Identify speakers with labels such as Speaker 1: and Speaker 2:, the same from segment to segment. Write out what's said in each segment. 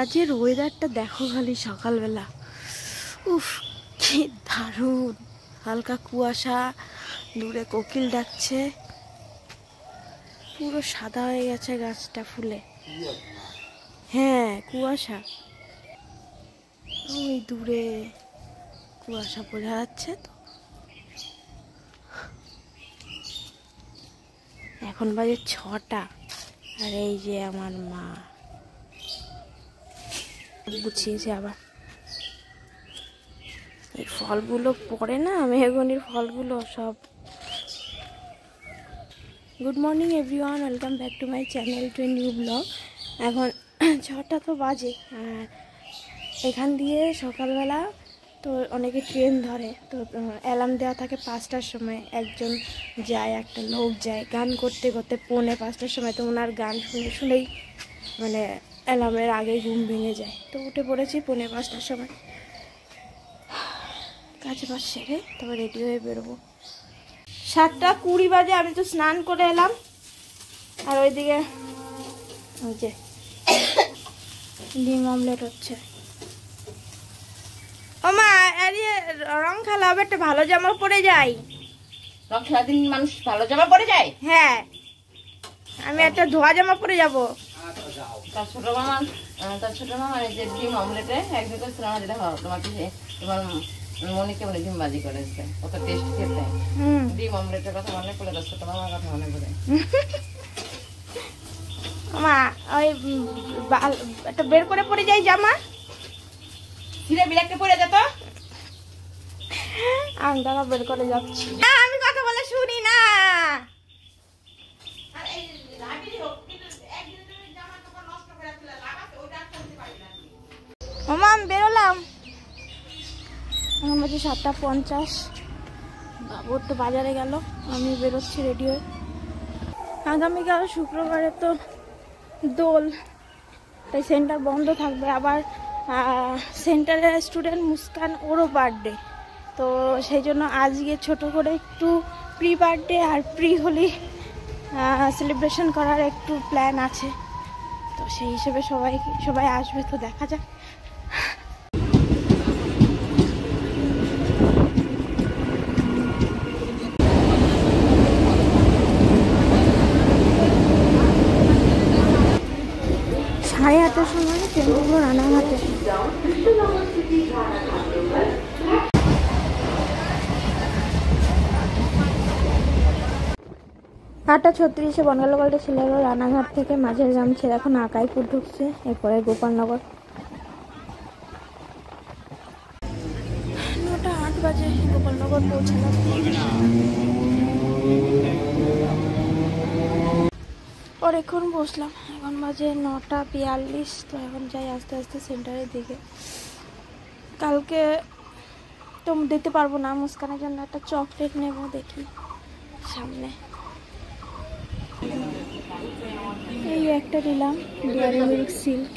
Speaker 1: আজকের ওয়েদারটা দেখো খালি সকালবেলা, উফ কি দারুণ। হালকা কুয়াশা, দূরে কোকিল ডাকছে, পুরো সাদা হয়ে গেছে গাছটা ফুলে। হ্যাঁ কুয়াশা, ওই দূরে কুয়াশা বোঝা যাচ্ছে তো। এখন বাজে 6টা, আর এই যে আমার মা গুছিয়েছে আবার। এই ফলগুলো পড়ে না, মেহগনির ফলগুলো সব। Good morning everyone, welcome back to my channel to a new blog. এখন 6টা তো বাজে, আর এখান দিয়ে সকালবেলা তো অনেকে ট্রেন ধরে, তো অ্যালার্ম দেওয়া থাকে 5টার সময়। একজন যায়, একটা লোক যায় গান করতে করতে 4:45টার সময়। তো ওনার গান শুনেই মানে অ্যালার্মের আগেই ঘুম ভেঙে যায়। তো উঠে পড়েছি 4:45টার সময়, কাছে বাস সেরে তবে রেডি হয়ে বেরোবো। 7:20 বাজে, আমি তো স্নান করে এলাম। আর ওইদিকে ওই যে ডিম অমলেট হচ্ছে। ও মা, আরে রং খেলা হবে, একটা ভালো জামা পরে যাই।
Speaker 2: রং খেলার দিন মানুষ ভালো জামা পরে যায়?
Speaker 1: হ্যাঁ, আমি একটা ধোয়া জামা পরে যাবো।
Speaker 2: তার ছোট মামা যে ডিম অমলেটে একদিন করেছিলাম, যেটা তোমাকে তোমার মনিকে বলে ডিম ভাজি করেছে, কত টেস্ট খেতে। ডিম অমলেটের কথা মনে পড়ে, তার ছোট মামার কথা মনে পড়ে।
Speaker 1: মা ওই একটা বের করে পরে যাই জামা,
Speaker 2: ছিঁড়ে বিলাকে পরে যেত।
Speaker 1: আমি জামা বের করে যাচ্ছি। আমি কথা বলে শুনি না। মামা আমি বেরোলাম, এখন বাজে 7:50। বাবু একটু বাজারে গেল, আমি বেরোচ্ছি রেডি হয়ে। আগামীকাল শুক্রবারে তো দোল, তাই সেন্টার বন্ধ থাকবে। আবার সেন্টারের স্টুডেন্ট মুস্কান, ওরও বার্থডে, তো সেই জন্য আজকে ছোট করে একটু প্রি বার্থডে আর প্রি হোলি সেলিব্রেশন করার একটু প্ল্যান আছে। তো সেই হিসেবে সবাই আসবে, তো দেখা যাক। সাড়ে 8টার সময় ট্রেনগুলো রানাঘাটে। 8:36 বনগাঁ লোকালটা ছিল রানাঘাট থেকে মাঝের গ্রাম ছেড়ে এখন আকাইপুর ঢুকছে, এরপরে গোপালনগর। 9:08 বাজে গোপালনগর পৌঁছালাম। অনেকক্ষণ বসলাম, এখন বাজে 9:42। তো এখন যাই আস্তে আস্তে সেন্টারের দিকে। কালকে তো দিতে পারবো না, মুস্কানের জন্য একটা চকলেট নেব, দেখি সামনে। এই একটা নিলাম, ডেয়ারি মিল্ক সিল্ক।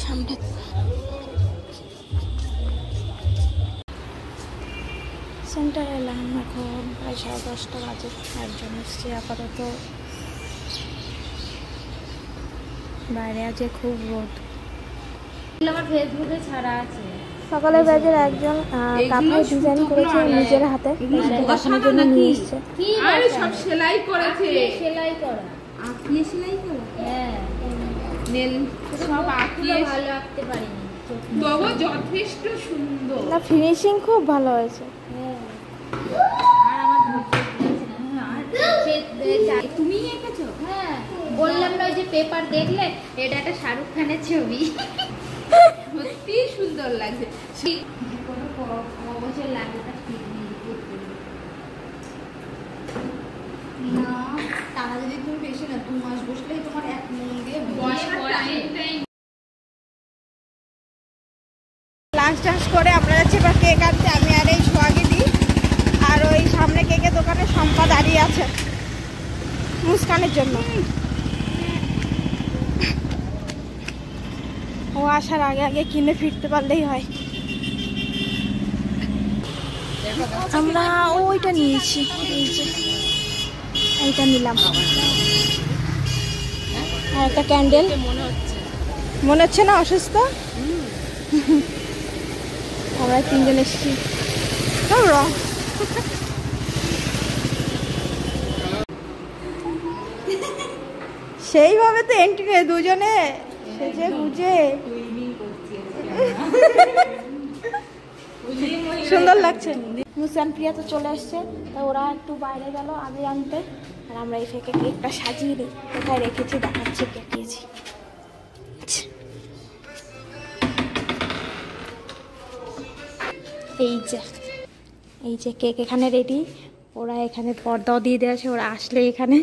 Speaker 1: সামনে সেন্টার এলাম, এখন প্রায় 10:30 বাজে। একজন এসছে আপাতত, বাইরে আছে খুব রোদ।
Speaker 3: আমার ফেসবুকে ছাড়া আছে।
Speaker 1: সকালের ব্যাচের একজন কাপড় ডিজাইন করেছে নিজের হাতে, দেখানোর জন্য নিয়ে এসছে।
Speaker 3: আর সব সেলাই করেছে, সেলাই করা, আঁকিয়ে সেলাই করা। হ্যাঁ, নেল সব আঁকিয়ে, ভালো আঁকতে পারিনি তবে যথেষ্ট সুন্দর।
Speaker 1: না, ফিনিশিং খুব ভালো হয়েছে।
Speaker 3: আর আমার তুমি এঁকেছো? হ্যাঁ, বললাম না ওই যে পেপার দেখলে, এটা একটা শাহরুখ খানের ছবি। সত্যি সুন্দর লাগছে। বছর লাগে না, তারা যদি তুমি বেশি না 2 মাস বসলেই তোমার 1 মন দিয়ে
Speaker 1: লাঞ্চ টাঞ্চ করে আমরা যাচ্ছি এবার কেক আনতে। আমি আর এই সোয়াগি দিই, আর ওই সামনে কেকের দোকানে সম্পা দাঁড়িয়ে আছে মুস্কানের জন্য। ও আসার আগে আগে কিনে ফিরতে পারলেই হয়। আমরা ওইটা নিয়েছি, এই যে এইটা নিলাম, আর একটা ক্যান্ডেল। মনে হচ্ছে না অসুস্থ? আমরা তিনজন এসেছি। সেইভাবে তো এন্ট্রি দুজনে সেজে গুজে সুন্দর লাগছে। মুসান প্রিয়া তো চলে এসছে, তা ওরা একটু বাইরে গেল আবির আনতে, আর আমরা এই ফেকে কেকটা সাজিয়ে দিই। কোথায় রেখেছি দেখাচ্ছি, কেটেছি। এই যে কেক এখানে রেডি। ওরা এখানে পর্দাও দিয়ে দেওয়া আছে, ওরা আসলে এখানে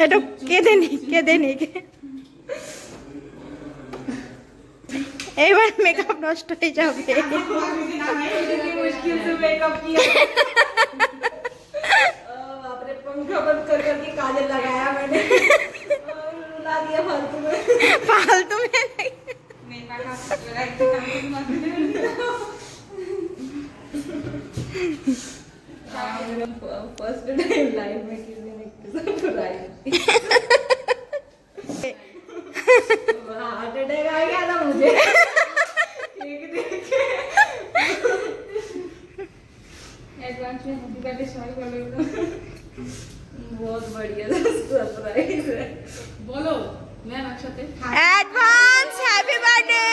Speaker 1: এটা কেঁদে নি এইবার মেকআপ নষ্ট হয়ে যাবে। पंखा बंद कर करके काजल लगाया मैंने और रुला दिया फालतू में। फालतू में नहीं फर्स्ट टाइम लाइफ में किसी ने हार्ट अटैक आ गया था मुझे एडवांस में हैप्पी बर्थडे सॉरी बोलो। बहुत बढ़िया सरप्राइज है। बोलो मैम एक साथ advance happy birthday.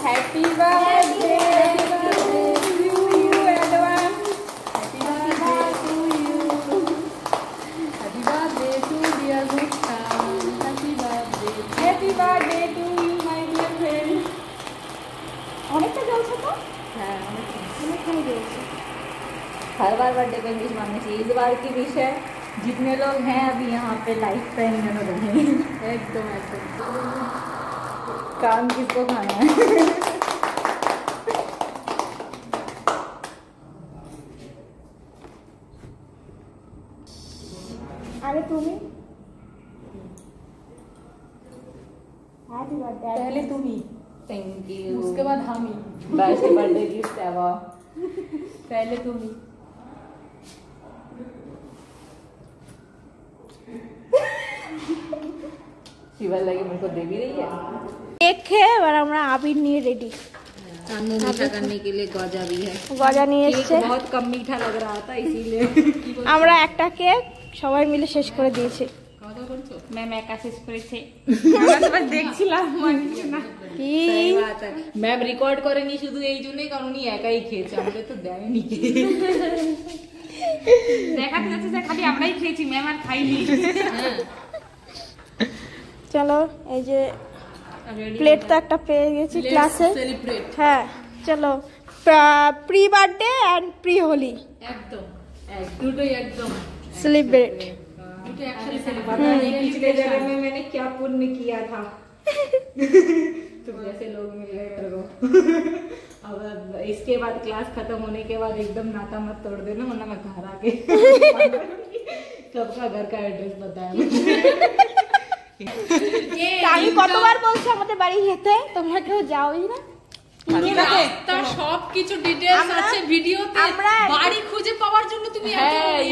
Speaker 1: Happy birthday to you advance. Happy birthday to you. Happy birthday to dear Muskan. Happy birthday to you my dear friend. অনেকটা জ্বলছে তো? হ্যাঁ অনেকটাই জ্বলছে। हर बार बर्थडे पे विश मांगनी चाहिए। इस बार की विश है जितने लोग हैं अभी यहाँ पे लाइफ टाइम में रहेंगे। एकदम काम किसको खाना है। अरे तुम्हें पहले तुम ही। Thank you. उसके बाद हम ही। Best birthday gift ever. पहले तुम ही। शिवा लगे मेरे को दे भी रही है। केक है और हमरा आबिर निये रेडी। चांदू मीठा करने के लिए गजा भी है। गजा নিয়ে এসেছে। बहुत कम मीठा लग रहा था इसीलिए আমরা একটা কেক সবাই মিলে শেষ করে দিয়েছি। খাওয়া করছো? ম্যাম একা শেষ করেছে। আমরা তো বাস দেখছিলাম মানছি না। কি বাত है। ম্যাম রেকর্ড করেনি শুধু এই জন্যই কারণ উনি একাই খেয়েছে, আমাদের তো দেয়নি। দেখাতে যাচ্ছে যে খালি আমরাই খেয়েছি, ম্যাম আর খাইনি। চলো এই যে প্লেট তো একটা পেয়ে গেছি ক্লাসে। হ্যাঁ চলো প্রি বার্থডे एंड प्री होली एकदम দুটোই একদম सेलिब्रेट। দুটো একসাথে सेलिब्रेट। पिछले जन्म में मैंने क्या पुण्य किया था तुम जैसे लोग मिल गए मेरे को। अब इसके बाद क्लास खत्म होने के बाद एकदम नाता मत तोड़ देना वरना मैं घर आके सबका घर का एड्रेस बताया আমি কতবার বলছি আমাদের বাড়ি যেতে, তোমরা কেউ যাওই না।
Speaker 3: তার সব কিছু ডিটেইলস আছে ভিডিওতে। বাড়ি খুঁজে পাওয়ার জন্য তুমি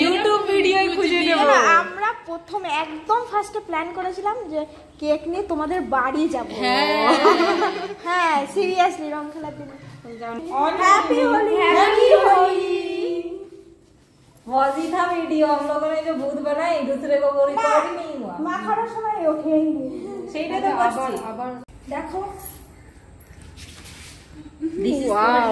Speaker 3: ইউটিউব ভিডিওই খুঁজে নেব।
Speaker 1: আমরা প্রথমে একদম ফার্স্টে প্ল্যান করেছিলাম যে কেক নিয়ে তোমাদের বাড়ি যাব। হ্যাঁ সিরিয়াসলি রং খেলার দিন। Happy Holi happy Holi.
Speaker 4: मौजी था वीडियो हम लोगों ने जो भूत बनाई दूसरे को वो रिकॉर्ड ही नहीं हुआ।
Speaker 1: মা খাওয়ার সময় ওঠেইনি
Speaker 4: সেইটা তো করছি।
Speaker 1: দেখো
Speaker 2: wow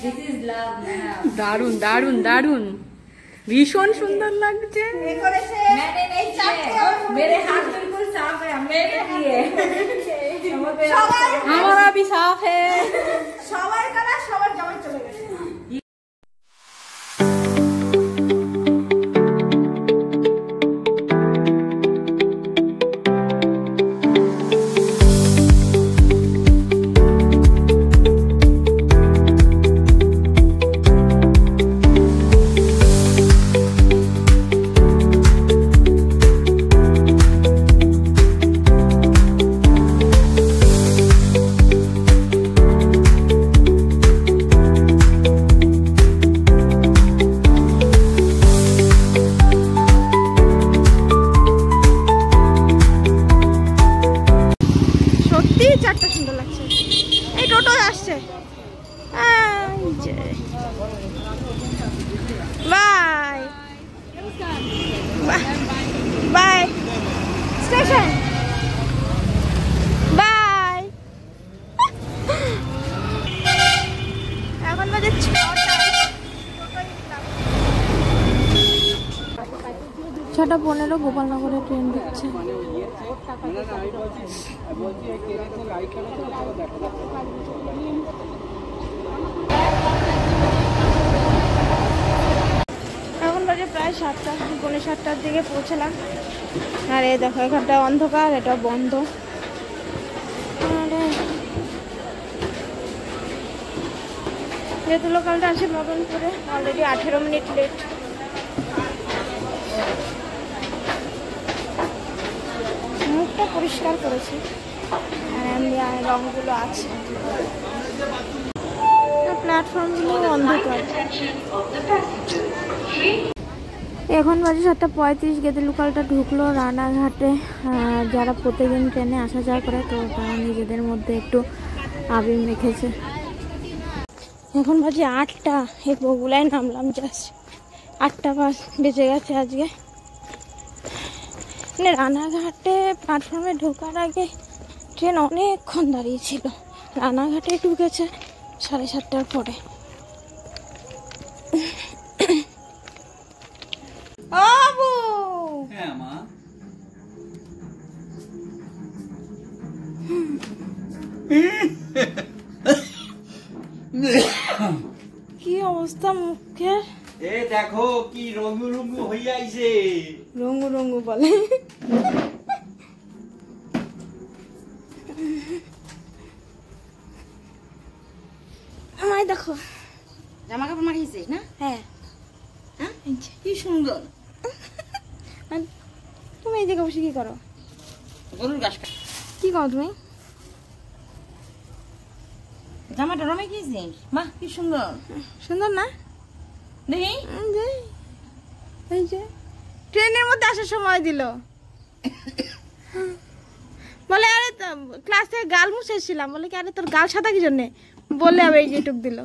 Speaker 4: This is love man।
Speaker 2: দারুন দারুন দারুন, ভীষণ সুন্দর লাগছে।
Speaker 1: এ করেছে
Speaker 4: मैंने नहीं किया, मेरे हाथ बिल्कुल साफ है, मैंने किए।
Speaker 1: সবাই
Speaker 2: हमारा भी साफ है।
Speaker 1: সবার কালার সবার জামাই চলে গেছে। চারটা সুন্দর লাগছে। এই টোটো আসছে। Bye bye station bye. এখন বাজে 6:15 গোপালনগরে ট্রেন দিচ্ছে। এখন বাজে প্রায় 7টা, 7:45 দিকে পৌঁছলাম। আর এই দেখো এখানটা অন্ধকার, এটা বন্ধ। যেহেতু লোকালটা আছে মদনপুরে, অলরেডি 18 মিনিট লেট। মুখটা পরিষ্কার করেছে আর এমনি রঙগুলো আছে। প্ল্যাটফর্মগুলো অন্ধকার। এখন বাজে 7:35। গেদে লোকালটা ঢুকলো রানাঘাটে। যারা প্রতিদিন ট্রেনে আসা যাওয়া করে তো তারা নিজেদের মধ্যে একটু আবির মেখেছে। এখন বাজে 8টা। এই বগুলায় নামলাম জাস্ট। 8টা বেজে গেছে আজকে। মানে রানাঘাটে প্ল্যাটফর্মে ঢোকার আগে ট্রেন অনেকক্ষণ দাঁড়িয়েছিল। রানাঘাটে ঢুকেছে 7:30টার পরে। বাবু
Speaker 5: হ্যাঁ মা,
Speaker 1: কি অবস্থা মুখের?
Speaker 5: এ দেখো কি রঙু রঙু হয়ে আইছে।
Speaker 1: রঙু রঙু বলে। আমায় দেখো,
Speaker 2: জামা কাপড় মাখিয়েছিস না?
Speaker 1: হ্যাঁ
Speaker 2: হ্যাঁ কি সুন্দর।
Speaker 1: তুমি এই জায়গায় বসে কি করো?
Speaker 2: গরুর ঘাস
Speaker 1: কি করো তুমি?
Speaker 2: জামাটা রমে কিয়েছিস? মা কি সুন্দর।
Speaker 1: সুন্দর না?
Speaker 2: দেখি
Speaker 1: এই যে ট্রেনের মধ্যে আসার সময় দিল। বলে আরে ক্লাস থেকে গাল মুছেছিলাম। বলে কি আরে তোর গাল সাদা কি জন্যে? বলে আবার এই যেটুক দিল।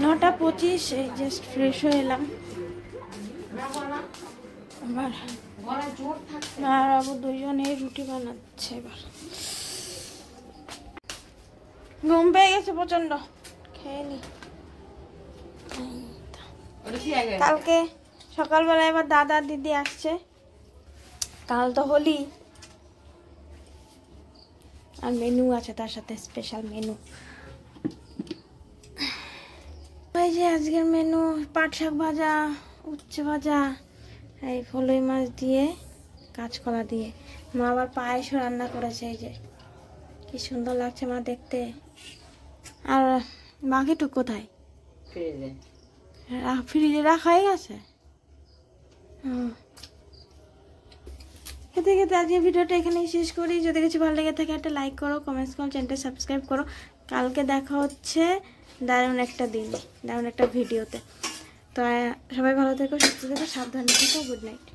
Speaker 1: 9:25। এই জাস্ট ফ্রেশ হয়ে এলাম। আবার আর আবু দুজনে রুটি বানাচ্ছে। এবার ঘুম পেয়ে গেছে প্রচন্ড, খেয়ে নি। কালকে সকালবেলা এবার দাদা দিদি আসছে। কাল তো হোলি আর মেনু আছে তার সাথে, স্পেশাল মেনু। এই যে আজকের মেনু পাট শাক ভাজা, উচ্ছে ভাজা, এই ফলই মাছ দিয়ে, কাঁচকলা দিয়ে। মা আবার পায়েসও রান্না করেছে। এই যে কি সুন্দর লাগছে মা দেখতে। আর বাকিটুক কোথায়? ফ্রিজে রাখা হয়ে গেছে। খেতে খেতে আজকে ভিডিওটা এখানেই শেষ করি। যদি কিছু ভালো লেগে থাকে একটা লাইক করো, কমেন্টস করো, চ্যানেলটা সাবস্ক্রাইব করো। কালকে দেখা হচ্ছে দারুণ একটা দিন, দারুণ একটা ভিডিওতে। তো সবাই ভালো থেকো, সুস্থ থেকো, সাবধানে থেকো। Good night.